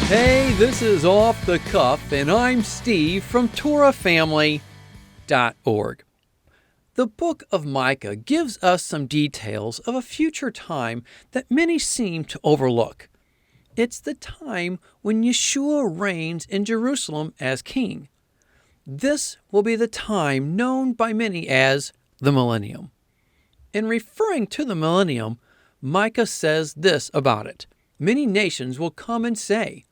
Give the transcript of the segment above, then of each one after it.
Hey, this is Off the Cuff, and I'm Steve from TorahFamily.org. The book of Micah gives us some details of a future time that many seem to overlook. It's the time when Yeshua reigns in Jerusalem as king. This will be the time known by many as the Millennium. In referring to the Millennium, Micah says this about it: many nations will come and say,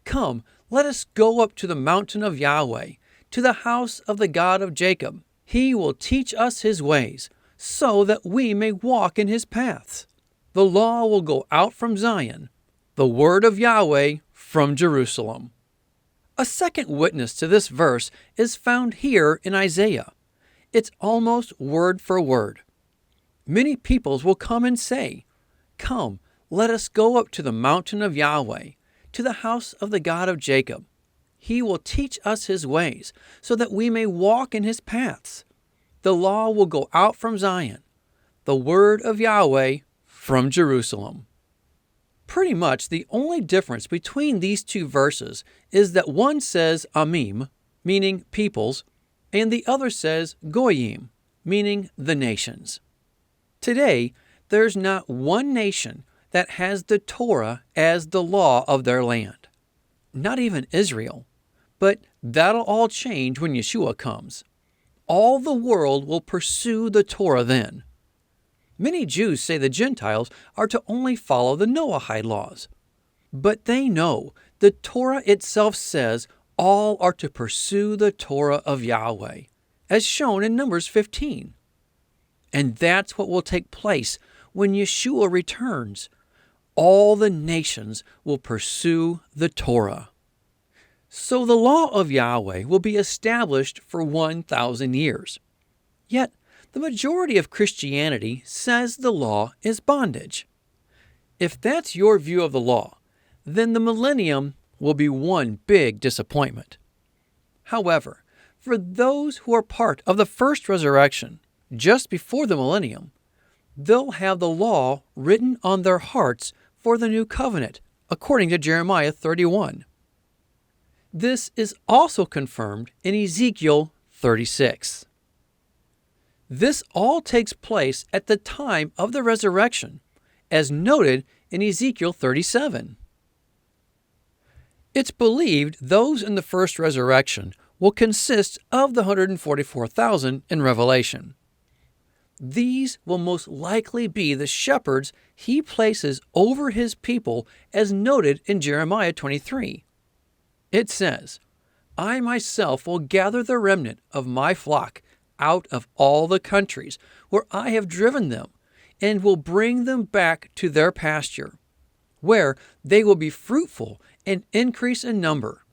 "Come, let us go up to the mountain of Yahweh, to the house of the God of Jacob. He will teach us his ways, so that we may walk in his paths. The law will go out from Zion, the word of Yahweh from Jerusalem." A second witness to this verse is found here in Isaiah. It's almost word for word. Many peoples will come and say, "Come, let us go up to the mountain of Yahweh, to the house of the God of Jacob. He will teach us his ways, so that we may walk in his paths. The law will go out from Zion, the word of Yahweh from Jerusalem." Pretty much the only difference between these two verses is that one says Amim, meaning peoples, and the other says Goyim, meaning the nations. Today, there's not one nation that has the Torah as the law of their land. Not even Israel. But that'll all change when Yeshua comes. All the world will pursue the Torah then. Many Jews say the Gentiles are to only follow the Noahide laws. But they know the Torah itself says all are to pursue the Torah of Yahweh, as shown in Numbers 15. And that's what will take place when Yeshua returns. All the nations will pursue the Torah. So the law of Yahweh will be established for 1,000 years. Yet, the majority of Christianity says the law is bondage. If that's your view of the law, then the millennium will be one big disappointment. However, for those who are part of the first resurrection, just before the millennium, they'll have the law written on their hearts for the new covenant, according to Jeremiah 31. This is also confirmed in Ezekiel 36. This all takes place at the time of the resurrection, as noted in Ezekiel 37. It's believed those in the first resurrection will consist of the 144,000 in Revelation. These will most likely be the shepherds he places over his people, as noted in Jeremiah 23. It says, "I myself will gather the remnant of my flock out of all the countries where I have driven them, and will bring them back to their pasture, where they will be fruitful and increase in number.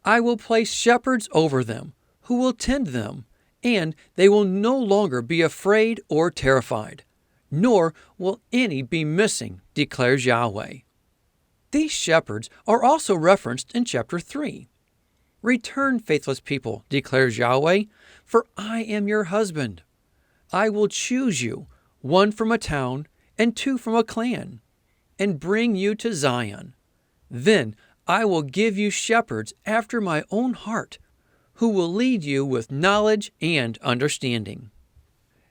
I will place shepherds over them, who will tend them, and they will no longer be afraid or terrified, nor will any be missing, declares Yahweh." These shepherds are also referenced in chapter 3. "Return, faithless people, declares Yahweh, for I am your husband. I will choose you, one from a town and two from a clan, and bring you to Zion. Then I will give you shepherds after my own heart, who will lead you with knowledge and understanding."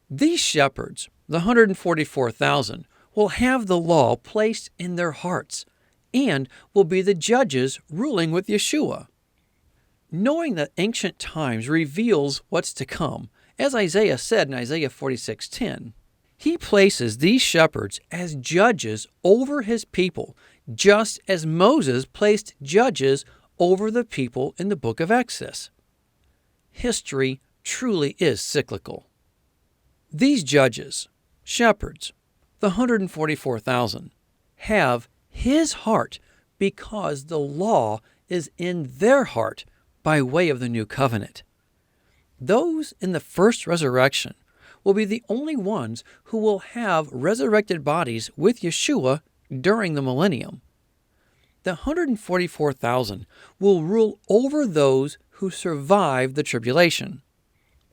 These shepherds, the 144,000, will have the law placed in their hearts, and will be the judges ruling with Yeshua. Knowing that ancient times reveals what's to come, as Isaiah said in Isaiah 46:10, he places these shepherds as judges over his people, just as Moses placed judges over the people in the book of Exodus. History truly is cyclical. These judges, shepherds, the 144,000, have his heart because the law is in their heart by way of the new covenant. Those in the first resurrection will be the only ones who will have resurrected bodies with Yeshua during the millennium. The 144,000 will rule over those who survive the tribulation,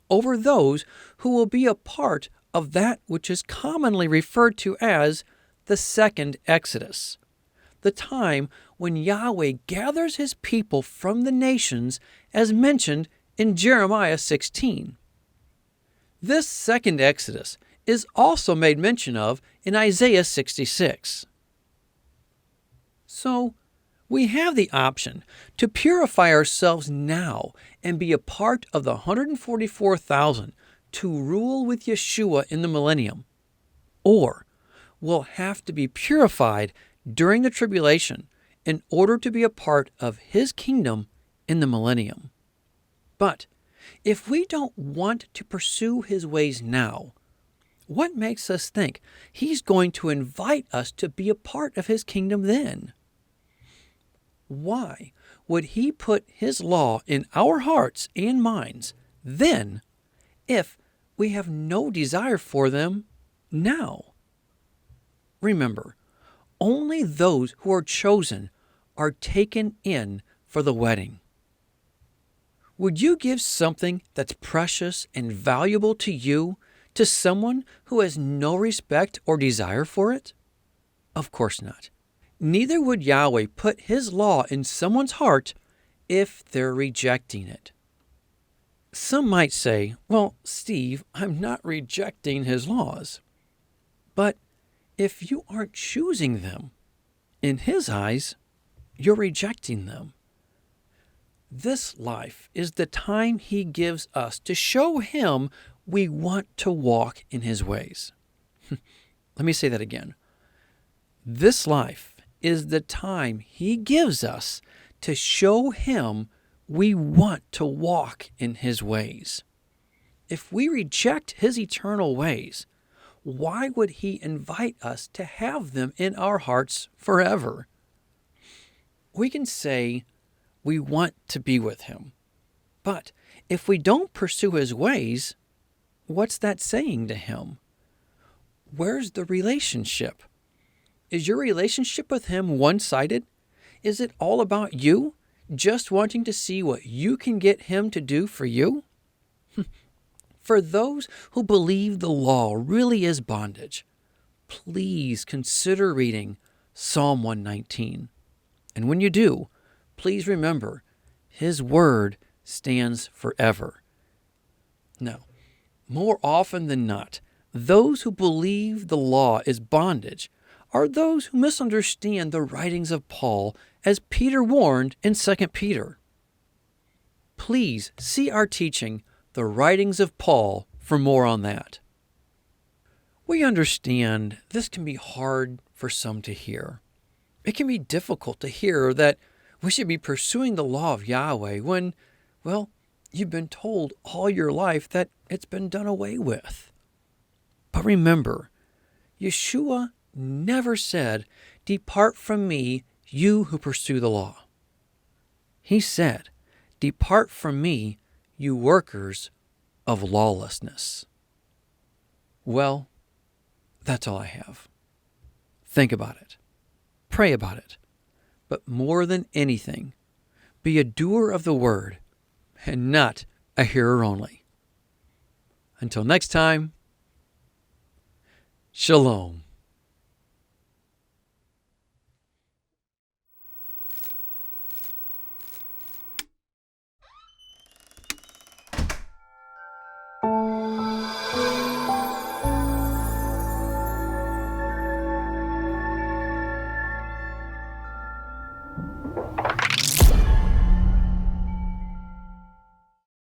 over those who will be a part of that which is commonly referred to as the second Exodus, the time when Yahweh gathers his people from the nations as mentioned in Jeremiah 16. This second Exodus is also made mention of in Isaiah 66. So, we have the option to purify ourselves now and be a part of the 144,000 to rule with Yeshua in the Millennium, or we'll have to be purified during the tribulation in order to be a part of his kingdom in the Millennium. But if we don't want to pursue his ways now, what makes us think he's going to invite us to be a part of his kingdom then? Why would he put his law in our hearts and minds then if we have no desire for them now? Remember, only those who are chosen are taken in for the wedding. Would you give something that's precious and valuable to you to someone who has no respect or desire for it? Of course not. Neither would Yahweh put his law in someone's heart if they're rejecting it. Some might say, well, Steve, I'm not rejecting his laws. But if you aren't choosing them, in his eyes, you're rejecting them. This life is the time he gives us to show him we want to walk in his ways. Let me say that again. This life is the time he gives us to show him we want to walk in his ways. If we reject his eternal ways, why would he invite us to have them in our hearts forever? We can say we want to be with him, but if we don't pursue his ways, what's that saying to him? Where's the relationship? Is your relationship with him one-sided? Is it all about you, just wanting to see what you can get him to do for you? For those who believe the law really is bondage, please consider reading Psalm 119. And when you do, please remember, his word stands forever. Now, more often than not, those who believe the law is bondage are those who misunderstand the writings of Paul, as Peter warned in 2 Peter. Please see our teaching, The Writings of Paul, for more on that. We understand this can be hard for some to hear. It can be difficult to hear that we should be pursuing the law of Yahweh when, well, you've been told all your life that it's been done away with. But remember, Yeshua never said, "Depart from me, you who pursue the law." He said, "Depart from me, you workers of lawlessness." Well, that's all I have. Think about it. Pray about it. But more than anything, be a doer of the word and not a hearer only. Until next time, Shalom.